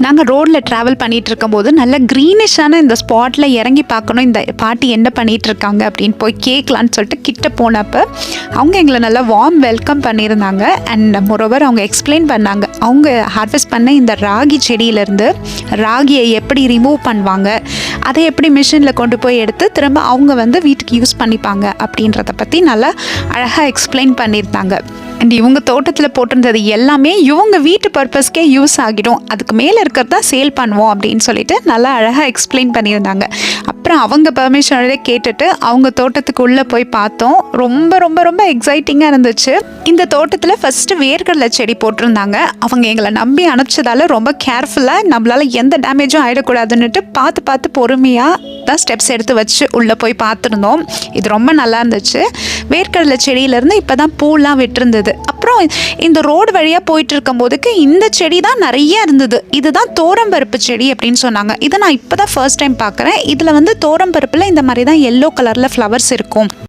நாங்கள் ரோட்டில் ட்ராவல் பண்ணிகிட்டு இருக்கும்போது நல்ல க்ரீனிஷான இந்த ஸ்பாட்டில் இறங்கி பார்க்கணும், இந்த பாட்டி என்ன பண்ணிகிட்ருக்காங்க அப்படின்னு போய் கேட்கலான்னு சொல்லிட்டு கிட்ட போனப்போ அவங்க எங்களை நல்லா வார்ம் வெல்கம் பண்ணியிருந்தாங்க. அண்ட் மொரோவர் அவங்க எக்ஸ்பிளைன் பண்ணாங்க அவங்க ஹார்வெஸ்ட் பண்ண இந்த ராகி செடியிலேருந்து ராகியை எப்படி ரிமூவ் பண்ணுவாங்க, அதை எப்படி மிஷினில் கொண்டு போய் எடுத்து திரும்ப அவங்க வந்து வீட்டுக்கு யூஸ் பண்ணிப்பாங்க அப்படின்றத பற்றி நல்லா அழகாக எக்ஸ்பிளைன் பண்ணியிருந்தாங்க. அண்ட் இவங்க தோட்டத்தில் போட்டிருந்தது எல்லாமே இவங்க வீட்டு பர்பஸ்க்கே யூஸ் ஆகிடும், அதுக்கு மேலே இருக்கிறதா சேல் பண்ணுவோம் அப்படின்னு சொல்லிட்டு நல்லா அழகாக எக்ஸ்பிளைன் பண்ணியிருந்தாங்க. அப்புறம் அவங்க பர்மிஷனோட கேட்டுட்டு அவங்க தோட்டத்துக்கு உள்ளே போய் பார்த்தோம். ரொம்ப ரொம்ப ரொம்ப எக்ஸைட்டிங்காக இருந்துச்சு. இந்த தோட்டத்தில் ஃபஸ்ட்டு வேர்க்கடலை செடி போட்டிருந்தாங்க. அவங்க எங்களை நம்பி அனுப்பிச்சதால ரொம்ப கேர்ஃபுல்லாக நம்மளால் எந்த டேமேஜும் ஆகிடக்கூடாதுன்னுட்டு பார்த்து பார்த்து பொறுமையாக தான் ஸ்டெப்ஸ் எடுத்து வச்சு உள்ளே போய் பார்த்துருந்தோம். இது ரொம்ப நல்லா இருந்துச்சு. வேர்க்கடலை செடியிலேருந்து இப்போ தான் பூலாம் விட்டுருந்தது. அப்புறம் இந்த ரோடு வழியாக போயிட்டு இருக்கும் போதுக்கு இந்த செடி தான் நிறைய இருந்தது. இதுதான் தோரம்பருப்பு செடி அப்படின்னு சொன்னாங்க. இதை நான் இப்போ தான் ஃபர்ஸ்ட் டைம் பார்க்குறேன். இதில் வந்து தோரம்பருப்பில் இந்த மாதிரி தான் எல்லோ கலரில் ஃப்ளவர்ஸ் இருக்கும்.